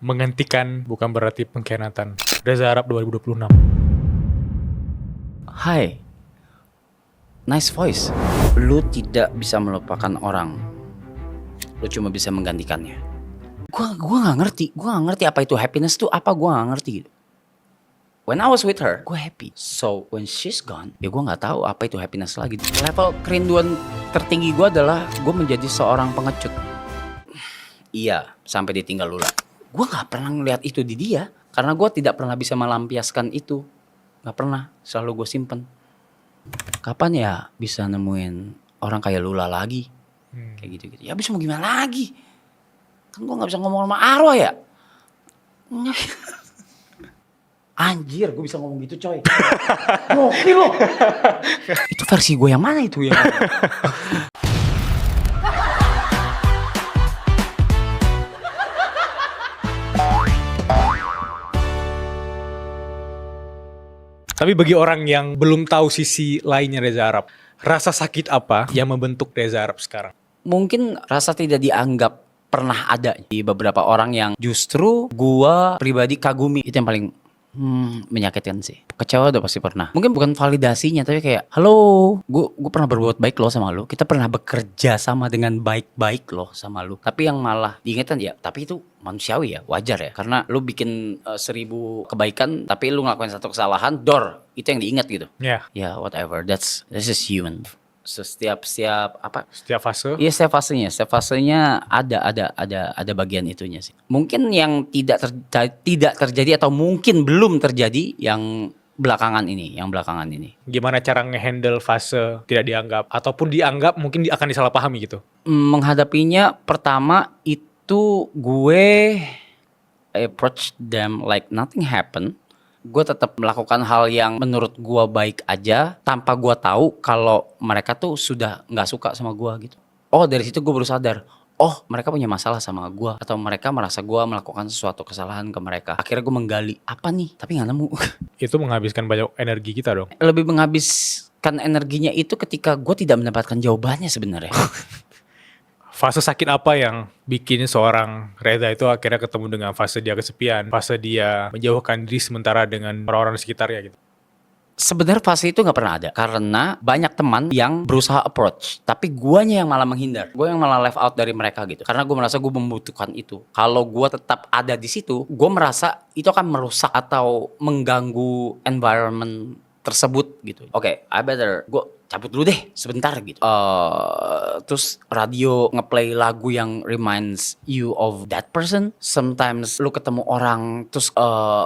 Menghentikan bukan berarti pengkhianatan. Reza Arab 2026. Hai, nice voice. Lu tidak bisa melupakan orang, lu cuma bisa menggantikannya. Gua nggak ngerti apa itu happiness tuh apa, gua nggak ngerti gitu. When I was with her, gue happy. So when she's gone, ya gue nggak tahu apa itu happiness lagi. Level kerinduan tertinggi gue adalah gue menjadi seorang pengecut. Iya, sampai ditinggal Lula. Gue nggak pernah ngeliat itu di dia, karena gue tidak pernah bisa melampiaskan itu. Nggak pernah, selalu gue simpen. Kapan ya bisa nemuin orang kayak Lula lagi? Kayak gitu-gitu. Ya bisa mau gimana lagi? Kan gue nggak bisa ngomong sama arwah ya. Anjir, gue bisa ngomong gitu coy. Gokil loh. Itu versi gue yang mana itu ya? Tapi bagi orang yang belum tahu sisi lainnya Reza Arab, rasa sakit apa yang membentuk Reza Arab sekarang? Mungkin rasa tidak dianggap pernah ada di beberapa orang yang justru gua pribadi kagumi. Itu yang paling menyakitkan sih. Kecewa udah pasti pernah. Mungkin bukan validasinya, tapi kayak, halo, gue pernah berbuat baik loh sama lu. Kita pernah bekerja sama dengan baik-baik loh sama lu. Tapi yang malah diingatkan ya, tapi itu manusiawi ya, wajar ya. Karena lu bikin 1000 kebaikan, tapi lu ngelakuin satu kesalahan, itu yang diingat gitu. Ya, Ya whatever, this is human. So, setiap setiap fase. iya, setiap fasenya ada bagian itunya sih. Mungkin yang tidak terjadi atau mungkin belum terjadi yang belakangan ini. Gimana cara ngehandle fase tidak dianggap ataupun dianggap mungkin akan disalahpahami gitu. Menghadapinya pertama itu gue approach them like nothing happened. Gue tetap melakukan hal yang menurut gue baik aja tanpa gue tahu kalau mereka tuh sudah nggak suka sama gue gitu. Oh, dari situ gue baru sadar, oh mereka punya masalah sama gue, atau mereka merasa gue melakukan sesuatu kesalahan ke mereka. Akhirnya gue menggali apa nih, tapi nggak nemu. Itu menghabiskan banyak energi kita dong. Lebih menghabiskan energinya itu ketika gue tidak mendapatkan jawabannya sebenarnya. Fase sakit apa yang bikin seorang Reza itu akhirnya ketemu dengan fase dia kesepian, fase dia menjauhkan diri sementara dengan orang-orang di sekitarnya gitu. Sebenarnya fase itu nggak pernah ada, karena banyak teman yang berusaha approach, tapi guanya yang malah menghindar, gue yang malah left out dari mereka gitu, karena gue merasa gue membutuhkan itu. Kalau gue tetap ada di situ, gue merasa itu akan merusak atau mengganggu environment tersebut gitu. Oke, I better gue cabut dulu deh sebentar gitu. Terus radio ngeplay lagu yang reminds you of that person. Sometimes lu ketemu orang terus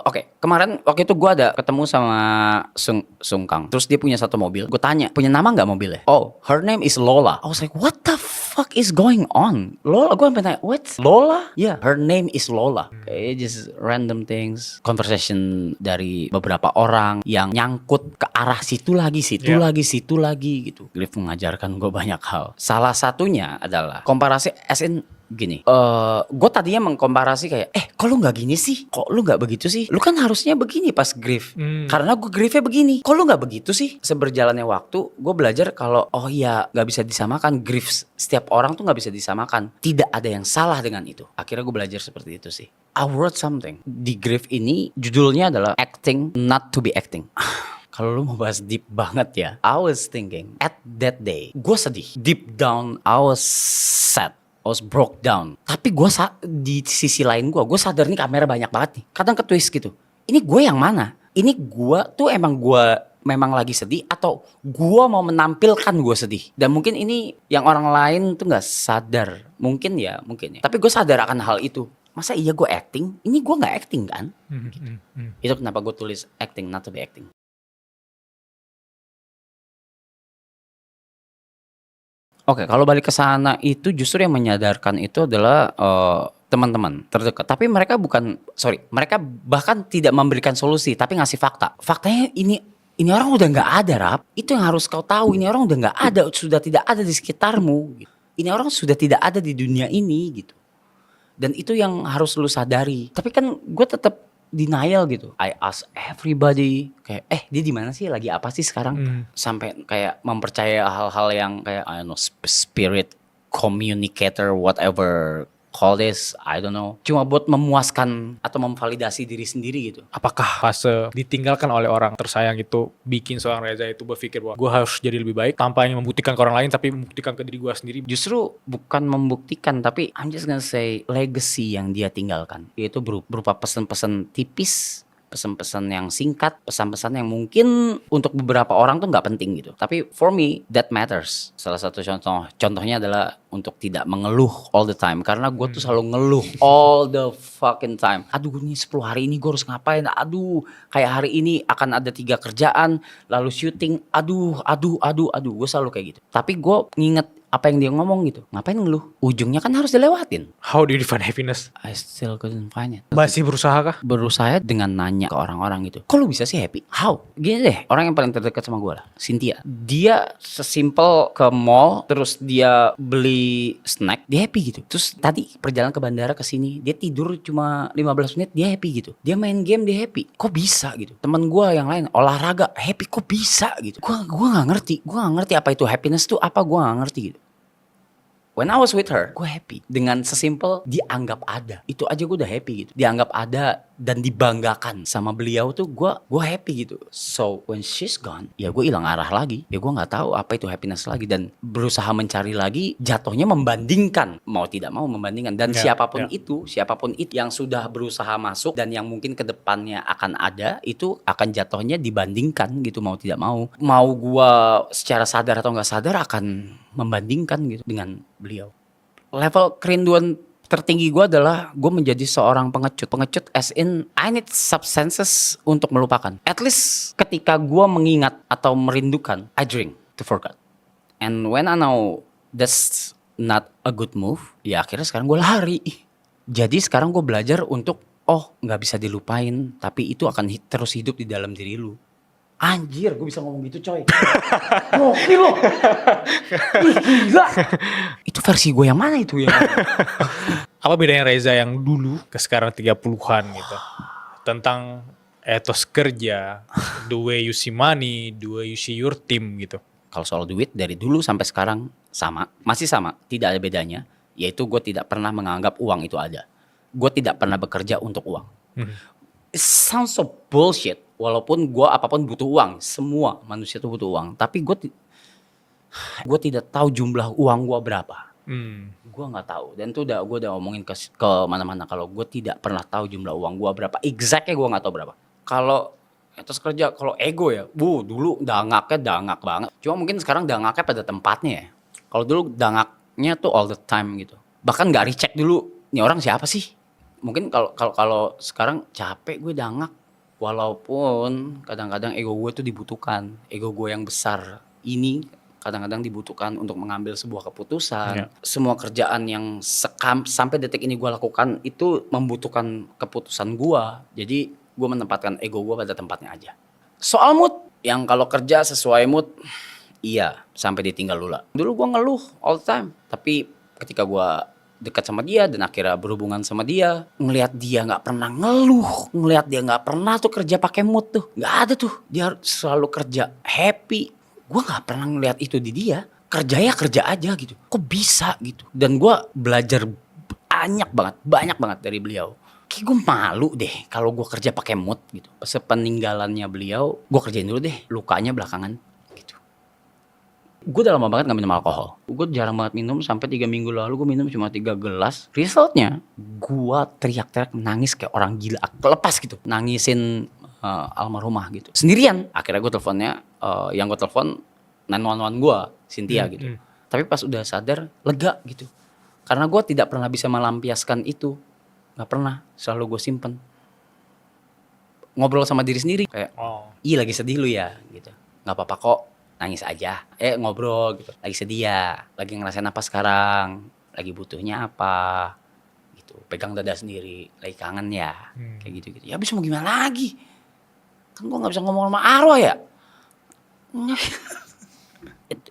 oke, kemarin waktu itu gue ada ketemu sama Sungkang. Terus dia punya satu mobil. Gue tanya, punya nama nggak mobilnya? Oh, her name is Lola. I was like, what the fuck is going on? Lola, gue sampai tanya, what? Lola? Yeah, her name is Lola. Kayak just random things. Conversation dari beberapa orang yang nyangkut ke arah situ lagi gitu. Griff mengajarkan gue banyak hal. Salah satunya adalah komparasi as in gini. Gue tadinya mengkomparasi kayak, kok lu nggak gini sih? Kok lu nggak begitu sih? Lu kan harusnya begini pas Griff. Karena gue Griffnya begini. Kok lu nggak begitu sih? Seberjalannya waktu, gue belajar kalau oh iya nggak bisa disamakan. Griff setiap orang tuh nggak bisa disamakan. Tidak ada yang salah dengan itu. Akhirnya gue belajar seperti itu sih. I wrote something di Griff ini. Judulnya adalah Acting Not to Be Acting. Kalau lu mau bahas deep banget ya, I was thinking at that day, gue sedih. Deep down, I was sad. I was broke down. Tapi gue di sisi lain gue sadar nih kamera banyak banget nih. Kadang ke twist gitu. Ini gue yang mana? Ini gue tuh emang gue memang lagi sedih atau gue mau menampilkan gue sedih? Dan mungkin ini yang orang lain tuh nggak sadar. Mungkin ya. Tapi gue sadar akan hal itu. Masa iya gue acting? Ini gue nggak acting kan? Itu kenapa gue tulis acting not to be acting. Oke, kalau balik ke sana itu justru yang menyadarkan itu adalah teman-teman terdekat. Tapi mereka mereka bahkan tidak memberikan solusi, tapi ngasih fakta. Faktanya ini orang udah nggak ada, Rap. Itu yang harus kau tahu. Ini orang udah nggak ada, sudah tidak ada di sekitarmu. Ini orang sudah tidak ada di dunia ini gitu. Dan itu yang harus lu sadari. Tapi kan gue tetap denial gitu. I ask everybody kayak dia di mana sih, lagi apa sih sekarang? Sampai kayak mempercaya hal-hal yang kayak I don't know, spirit communicator whatever call this, I don't know. Cuma buat memuaskan atau memvalidasi diri sendiri gitu. Apakah fase ditinggalkan oleh orang tersayang itu bikin seorang Reza itu berpikir bahwa gue harus jadi lebih baik tanpa hanya membuktikan ke orang lain tapi membuktikan ke diri gue sendiri? Justru bukan membuktikan, tapi I'm just gonna say legacy yang dia tinggalkan. Yaitu berupa pesan-pesan tipis, pesan-pesan yang singkat, pesan-pesan yang mungkin untuk beberapa orang tuh nggak penting gitu. Tapi for me, that matters. Salah satu contohnya adalah untuk tidak mengeluh all the time. Karena gue tuh selalu ngeluh all the fucking time. Aduh ini 10 hari ini gue harus ngapain? Aduh kayak hari ini akan ada 3 kerjaan, lalu syuting. Aduh. Gue selalu kayak gitu. Tapi gue nginget apa yang dia ngomong gitu. Ngapain ngeluh? Ujungnya kan harus dilewatin. How do you define happiness? I still couldn't find it. Masih berusaha kah? Berusaha dengan nanya ke orang-orang gitu. Kok lu bisa sih happy? How? Gini deh, orang yang paling terdekat sama gue lah, Cynthia. Dia sesimpel ke mall, terus dia beli snack, dia happy gitu. Terus tadi perjalanan ke bandara ke sini, dia tidur cuma 15 menit, dia happy gitu. Dia main game, dia happy. Kok bisa gitu? Temen gue yang lain olahraga, happy, kok bisa gitu? Gue nggak ngerti. Gue nggak ngerti apa itu happiness tuh apa, gue nggak ngerti gitu. When I was with her, gue happy. Dengan sesimpel dianggap ada. Itu aja gue udah happy gitu. Dianggap ada dan dibanggakan sama beliau tuh gue happy gitu. So when she's gone, ya gue hilang arah lagi. Ya gue nggak tahu apa itu happiness lagi, dan berusaha mencari lagi, jatuhnya membandingkan, mau tidak mau membandingkan. Dan siapapun itu yang sudah berusaha masuk dan yang mungkin kedepannya akan ada, itu akan jatuhnya dibandingkan gitu, mau tidak mau. Mau gue secara sadar atau nggak sadar akan membandingkan gitu dengan beliau. Level kerinduan tertinggi gue adalah gue menjadi seorang pengecut as in I need substances untuk melupakan. At least ketika gue mengingat atau merindukan, I drink to forget. And when I know that's not a good move, ya akhirnya sekarang gue lari. Jadi sekarang gue belajar untuk nggak bisa dilupain, tapi itu akan terus hidup di dalam diri lu. Anjir, gue bisa ngomong gitu coy. Gokil loh. Ih, gila. Itu versi gue yang mana itu ya? Apa bedanya Reza yang dulu ke sekarang 30-an gitu? Tentang etos kerja, the way you see money, the way you see your team gitu. Kalau soal duit dari dulu sampai sekarang sama, masih sama, tidak ada bedanya. Yaitu gue tidak pernah menganggap uang itu ada. Gue tidak pernah bekerja untuk uang. It sounds so bullshit. Walaupun gue apapun butuh uang, semua manusia tuh butuh uang. Tapi gue tidak tahu jumlah uang gue berapa. Gue nggak tahu. Dan itu gue udah omongin ke mana-mana kalau gue tidak pernah tahu jumlah uang gue berapa. Exactnya gue nggak tahu berapa. Kalau etos kerja, kalau ego ya, dulu dangak banget. Cuma mungkin sekarang dangaknya pada tempatnya ya. Kalau dulu dangaknya tuh all the time gitu. Bahkan nggak recheck dulu, ini orang siapa sih? Mungkin kalau sekarang capek gue dangak. Walaupun kadang-kadang ego gue tuh dibutuhkan. Ego gue yang besar ini kadang-kadang dibutuhkan untuk mengambil sebuah keputusan. Semua kerjaan yang sampai detik ini gue lakukan itu membutuhkan keputusan gue. Jadi gue menempatkan ego gue pada tempatnya aja. Soal mood, yang kalau kerja sesuai mood, iya, sampai ditinggal lula. Dulu gue ngeluh all the time. Tapi ketika gue dekat sama dia dan akhirnya berhubungan sama dia, ngelihat dia nggak pernah ngeluh, ngelihat dia nggak pernah tuh kerja pakai mood tuh, nggak ada tuh, dia selalu kerja happy. Gue nggak pernah ngelihat itu di dia. Kerja aja gitu, kok bisa gitu. Dan gue belajar banyak banget dari beliau. Kayak gue malu deh kalau gue kerja pakai mood gitu. Sepeninggalannya beliau, gue kerjain dulu deh, lukanya belakangan. Gue udah lama banget gak minum alkohol. Gue jarang banget minum, sampai 3 minggu lalu gue minum cuma 3 gelas. Resultnya, gue teriak-teriak nangis kayak orang gila. Kelepas gitu, nangisin almarhumah gitu. Sendirian. Akhirnya gue teleponnya, yang gue telepon 911 gue, Cynthia gitu. Tapi pas udah sadar, lega gitu. Karena gue tidak pernah bisa melampiaskan itu. Gak pernah, selalu gue simpen. Ngobrol sama diri sendiri, kayak, iya lagi sedih lu ya gitu. Gak apa-apa kok. Nangis aja, ngobrol gitu. Lagi sedih ya, lagi ngerasain apa sekarang, lagi butuhnya apa gitu. Pegang dada sendiri, lagi kangen ya, kayak gitu-gitu. Ya abis mau gimana lagi, kan gue nggak bisa ngomong sama arwah ya.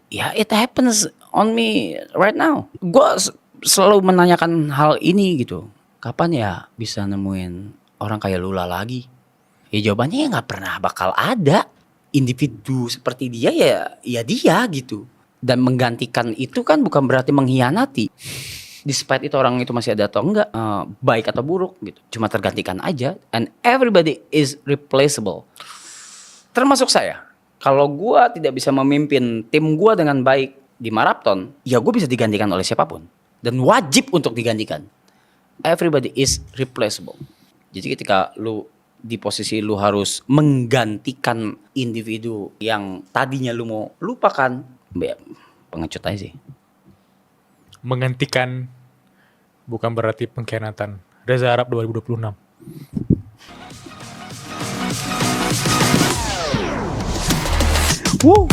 It happens on me right now. Gue selalu menanyakan hal ini gitu. Kapan ya bisa nemuin orang kayak Lula lagi? Ya jawabannya nggak pernah bakal ada. Individu seperti dia ya dia gitu. Dan menggantikan itu kan bukan berarti mengkhianati. despite itu orang itu masih ada atau enggak, baik atau buruk gitu, cuma tergantikan aja, and everybody is replaceable. Termasuk saya. Kalau gua tidak bisa memimpin tim gua dengan baik di maraton, ya gue bisa digantikan oleh siapapun dan wajib untuk digantikan. Everybody is replaceable. Jadi ketika lu di posisi lu harus menggantikan individu yang tadinya lu mau lupakan, pengecut aja sih. Menghentikan bukan berarti pengkhianatan. Reza Arab 2026. Woo.